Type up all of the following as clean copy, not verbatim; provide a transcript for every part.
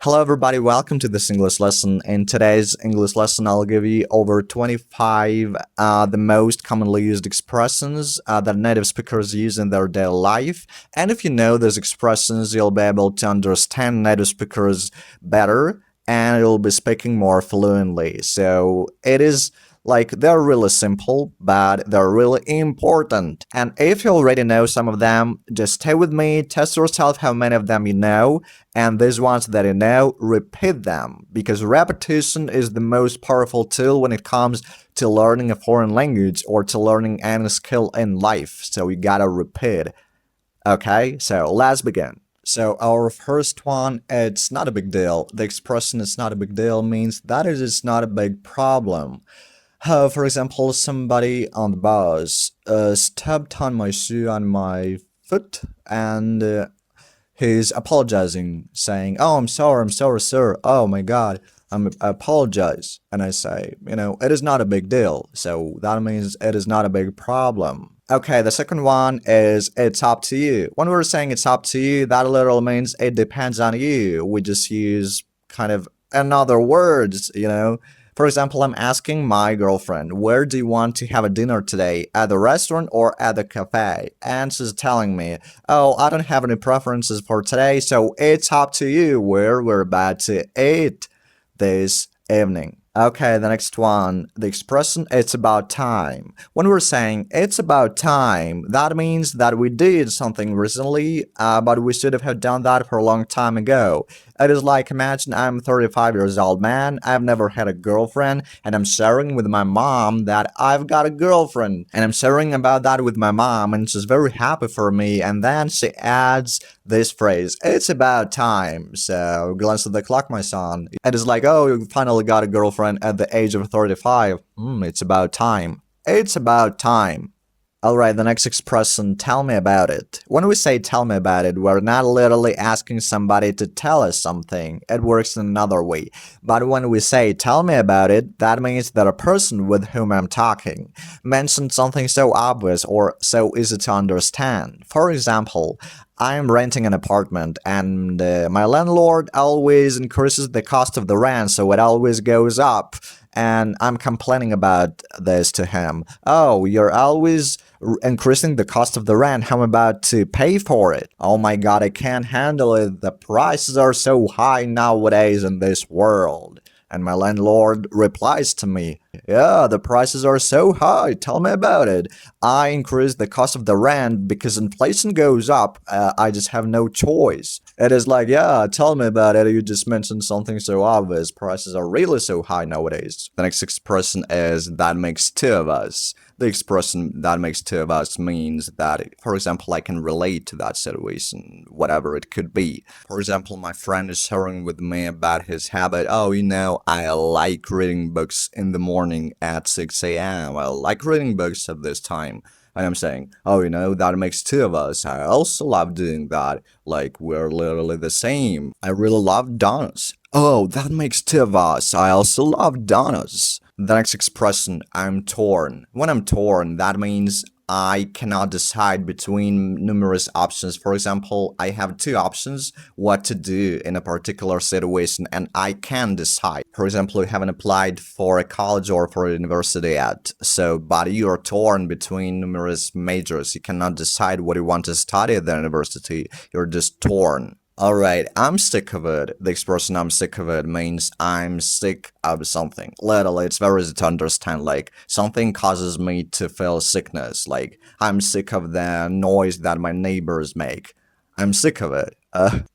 Hello everybody, welcome to this English lesson. In today's English lesson, I'll give you over 25 the most commonly used expressions that native speakers use in their daily life. And if you know those expressions, you'll be able to understand native speakers better and you'll be speaking more fluently. So it is like they're really simple, but they're really important. And if you already know some of them, just stay with me, test yourself how many of them you know, and these ones that you know, repeat them, because repetition is the most powerful tool when it comes to learning a foreign language or to learning any skill in life. So you gotta repeat. Okay, so let's begin. So our first one, it's not a big deal. The expression "it's not a big deal" means that it is not a big problem. For example, somebody on the bus stepped on my shoe on my foot and he's apologizing, saying, "Oh, I'm sorry, sir. Oh my God, I apologize." And I say, it is not a big deal. So that means it is not a big problem. Okay, the second one is "it's up to you." When we're saying "it's up to you," that literally means it depends on you. We just use kind of another words. For example, I'm asking my girlfriend, "Where do you want to have a dinner today? At the restaurant or at the cafe?" And she's telling me, "Oh, I don't have any preferences for today, so it's up to you where we're about to eat this evening." Okay, the next one, the expression "it's about time." When we're saying "it's about time," that means that we did something recently, but we should have done that for a long time ago. It is like, imagine I'm 35 years old man, I've never had a girlfriend, and I'm sharing with my mom that I've got a girlfriend. And I'm sharing about that with my mom, and she's very happy for me, and then she adds this phrase, "it's about time." So glance at the clock, my son. It is like, "Oh, you finally got a girlfriend at the age of 35. It's about time. It's about time." Alright, the next expression, "tell me about it." When we say "tell me about it," we're not literally asking somebody to tell us something. It works in another way. But when we say "tell me about it," that means that a person with whom I'm talking mentioned something so obvious or so easy to understand. For example, I'm renting an apartment and my landlord always increases the cost of the rent, so it always goes up. And I'm complaining about this to him. "Oh, you're always increasing the cost of the rent. How am I about to pay for it? Oh my God, I can't handle it. The prices are so high nowadays in this world." And my landlord replies to me, "Yeah, the prices are so high. Tell me about it. I increase the cost of the rent because inflation goes up. I just have no choice." It is like, "Yeah, tell me about it. You just mentioned something so obvious. Prices are really so high nowadays." The next expression is "that makes two of us." The expression "that makes two of us" means that, for example, I can relate to that situation, whatever it could be. For example, my friend is sharing with me about his habit. "Oh, I like reading books in the morning at 6 a.m. I like reading books at this time." And I'm saying, "Oh, that makes two of us. I also love doing that. Like, we're literally the same. I really love donuts." "Oh, that makes two of us. I also love donuts." The next expression, "I'm torn." When I'm torn, that means I cannot decide between numerous options. For example, I have two options what to do in a particular situation, and I can decide. For example, you haven't applied for a college or for a university yet, but you are torn between numerous majors. You cannot decide what you want to study at the university. You're just torn. Alright, I'm sick of it. The expression "I'm sick of it" means I'm sick of something. Literally, it's very easy to understand. Like, something causes me to feel sickness. Like, I'm sick of the noise that my neighbors make. I'm sick of it.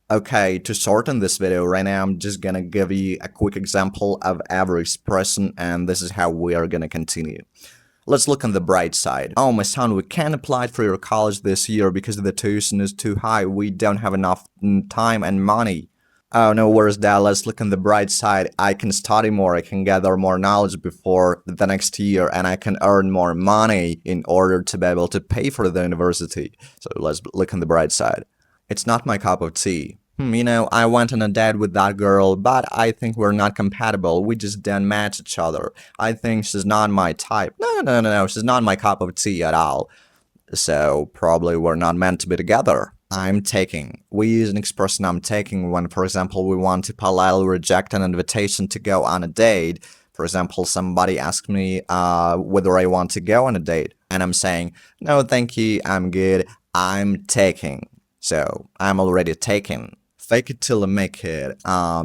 Okay, to shorten this video right now, I'm just gonna give you a quick example of every expression, and this is how we are gonna continue. Let's look on the bright side. "Oh, my son, we can't apply for your college this year because the tuition is too high. We don't have enough time and money." "Oh, no worries, Dad. Let's look on the bright side. I can study more, I can gather more knowledge before the next year, and I can earn more money in order to be able to pay for the university." So let's look on the bright side. "It's not my cup of tea. I went on a date with that girl, but I think we're not compatible. We just don't match each other. I think she's not my type. No, she's not my cup of tea at all. So probably we're not meant to be together." I'm taking. We use an expression I'm taking when, for example, we want to politely reject an invitation to go on a date. For example, somebody asked me whether I want to go on a date, and I'm saying, no, thank you, I'm good, I'm taking. So, I'm already taken. Fake it till you make it.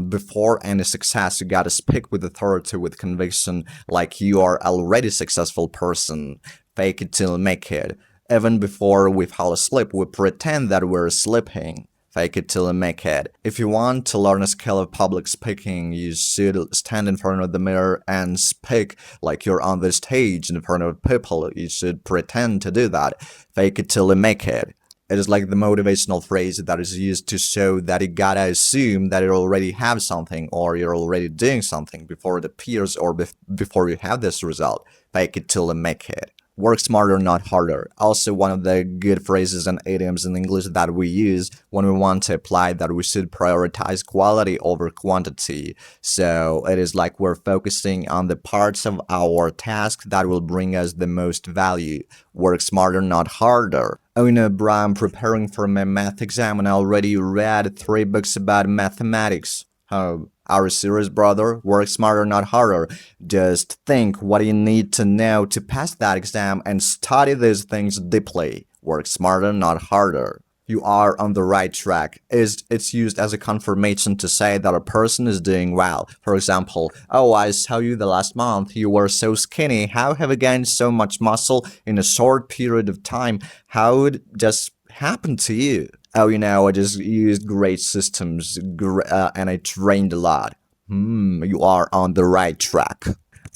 Before any success, you gotta speak with authority, with conviction, like you are already a successful person. Fake it till you make it. Even before we fall asleep, we pretend that we're sleeping. Fake it till you make it. If you want to learn a skill of public speaking, you should stand in front of the mirror and speak like you're on the stage in front of people. You should pretend to do that. Fake it till you make it. It is like the motivational phrase that is used to show that you gotta assume that you already have something or you're already doing something before it appears or before you have this result. Fake it till you make it. Work smarter, not harder. Also, one of the good phrases and idioms in English that we use when we want to apply that we should prioritize quality over quantity. So it is like we're focusing on the parts of our task that will bring us the most value. Work smarter, not harder. Oh, you know, bro, I'm preparing for my math exam and I already read 3 books about mathematics. Oh, are you serious, brother? Work smarter, not harder. Just think what you need to know to pass that exam and study these things deeply. Work smarter, not harder. You are on the right track. It's used as a confirmation to say that a person is doing well. For example, oh, I saw you the last month. You were so skinny. How have you gained so much muscle in a short period of time? How it just happened to you? Oh, you know, I just used great systems and I trained a lot. You are on the right track.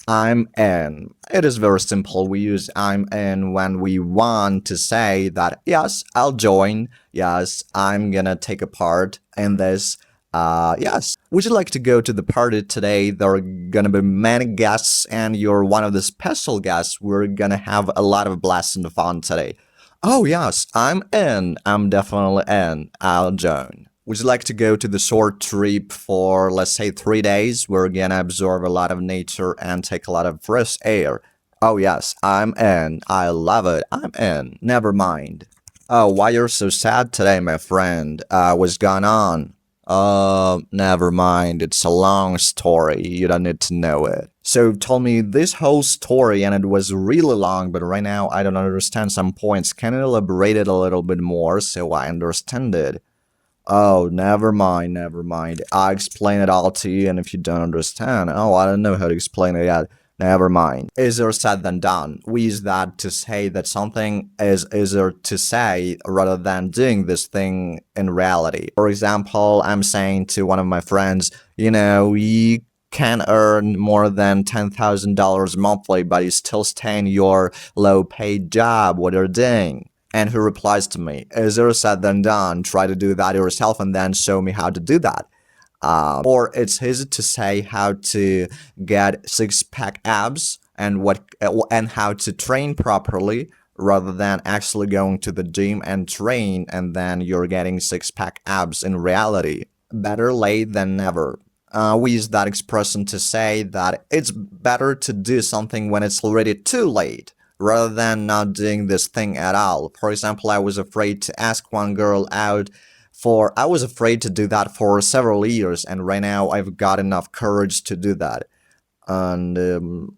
I'm in. It is very simple. We use I'm in when we want to say that, yes, I'll join. Yes, I'm gonna take a part in this. Yes. Would you like to go to the party today? There are gonna be many guests and you're one of the special guests. We're gonna have a lot of blast and fun today. Oh, yes, I'm in. I'm definitely in. I'll join. Would you like to go to the short trip for, let's say, 3 days? We're gonna absorb a lot of nature and take a lot of fresh air. Oh, yes, I'm in. I love it. I'm in. Never mind. Oh, why you're so sad today, my friend? What's going on? Never mind. It's a long story. You don't need to know it. So tell me this whole story and it was really long, but right now I don't understand some points. Can you elaborate it a little bit more so I understand it? Oh, never mind, never mind. I'll explain it all to you and if you don't understand, oh, I don't know how to explain it yet. Never mind. Easier said than done. We use that to say that something is easier to say rather than doing this thing in reality. For example, I'm saying to one of my friends, you know, you can earn more than $10,000 monthly, but you still stay in your low-paid job. What you're doing? And he replies to me, easier said than done. Try to do that yourself and then show me how to do that. Or it's easy to say how to get six-pack abs and how to train properly rather than actually going to the gym and train and then you're getting six-pack abs in reality. Better late than never. We use that expression to say that it's better to do something when it's already too late rather than not doing this thing at all. For example, I was afraid to ask one girl out I was afraid to do that for several years, and right now I've got enough courage to do that. And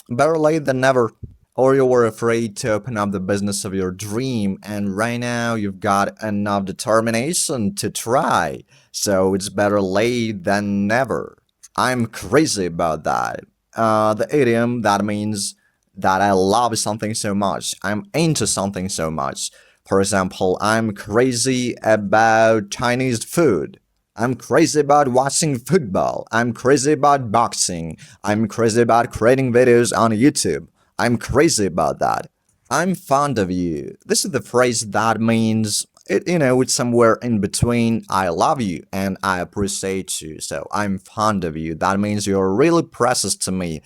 better late than never. Or you were afraid to open up the business of your dream, and right now you've got enough determination to try. So it's better late than never. I'm crazy about that. The idiom that means that I love something so much. I'm into something so much. For example, I'm crazy about Chinese food. I'm crazy about watching football. I'm crazy about boxing. I'm crazy about creating videos on YouTube. I'm crazy about that. I'm fond of you. This is the phrase that means, it's somewhere in between I love you and I appreciate you. So I'm fond of you. That means you're really precious to me.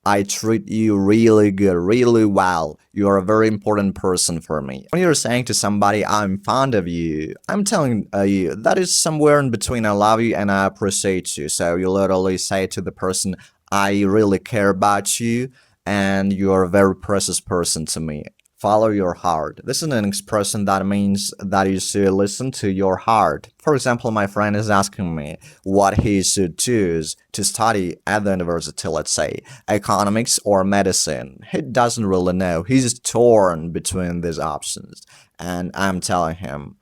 I treat you really good, really well. You're a very important person for me. When you're saying to somebody, I'm fond of you, I'm telling you, that is somewhere in between I love you and I appreciate you. So you literally say to the person, I really care about you and you're a very precious person to me. Follow your heart. This is an expression that means that you should listen to your heart. For example, my friend is asking me what he should choose to study at the university, let's say, economics or medicine. He doesn't really know. He's torn between these options. And I'm telling him,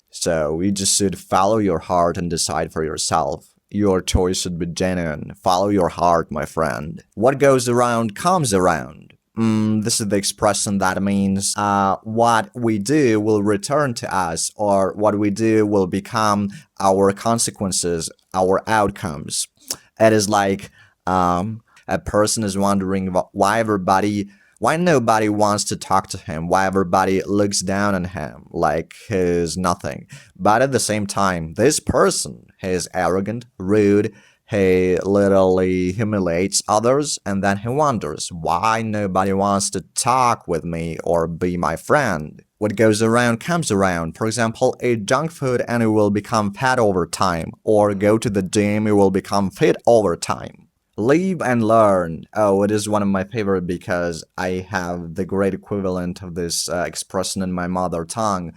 so you just should follow your heart and decide for yourself. Your choice should be genuine. Follow your heart, my friend. What goes around comes around. This is the expression that means what we do will return to us, or what we do will become our consequences, our outcomes. It is like a person is wondering why nobody wants to talk to him, why everybody looks down on him like he's nothing. But at the same time, this person is arrogant, rude, he literally humiliates others, and then he wonders why nobody wants to talk with me or be my friend. What goes around comes around. For example, eat junk food and you will become fat over time, or go to the gym, you will become fit over time. Live and learn. Oh, it is one of my favorite because I have the great equivalent of this expression in my mother tongue.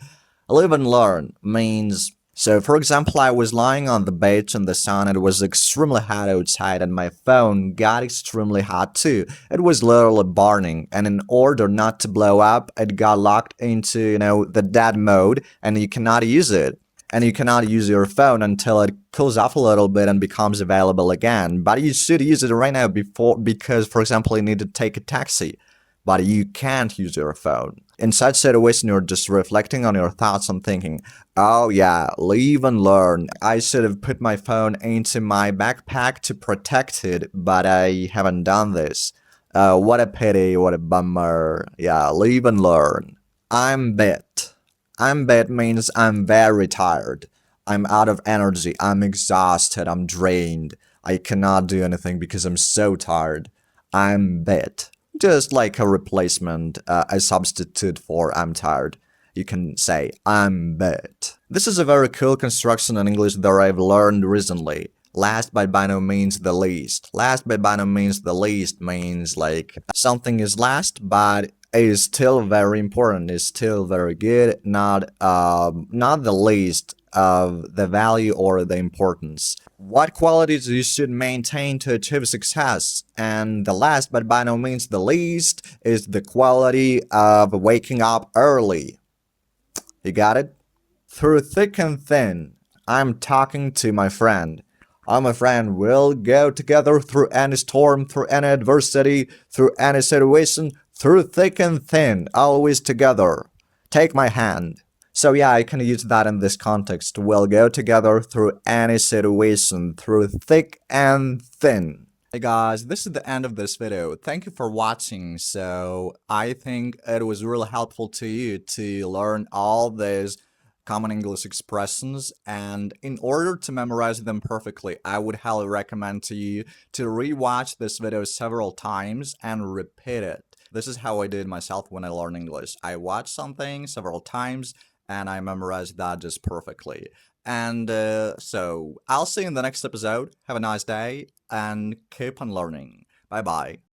Live and learn means, so for example, I was lying on the beach in the sun. It was extremely hot outside and my phone got extremely hot too. It was literally burning, and in order not to blow up, it got locked into, the dead mode, and you cannot use it. And you cannot use your phone until it cools off a little bit and becomes available again. But you should use it right now because, for example, you need to take a taxi, but you can't use your phone. In such situation, you're just reflecting on your thoughts and thinking, oh yeah, live and learn. I should have put my phone into my backpack to protect it, but I haven't done this. What a pity, what a bummer. Yeah, live and learn. I'm bit. I'm bad means I'm very tired. I'm out of energy. I'm exhausted. I'm drained. I cannot do anything because I'm so tired. I'm bad. Just like a replacement, a substitute for I'm tired. You can say I'm bad. This is a very cool construction in English that I've learned recently. Last but by no means the least. Last but by no means the least means like something is last, but is still very important, is still very good, not the least of the value or the importance. What qualities you should maintain to achieve success? And the last but by no means the least is the quality of waking up early. You got it? Through thick and thin, I'm talking to my friend. I'm a friend. We'll go together through any storm, through any adversity, through any situation, through thick and thin, always together. Take my hand. So yeah, I can use that in this context. We'll go together through any situation, through thick and thin. Hey guys, this is the end of this video. Thank you for watching. So I think it was really helpful to you to learn all these common English expressions, and in order to memorize them perfectly, I would highly recommend to you to rewatch this video several times and repeat it. This is how I did myself when I learned English. I watched something several times and I memorized that just perfectly. And so I'll see you in the next episode. Have a nice day and keep on learning. Bye bye.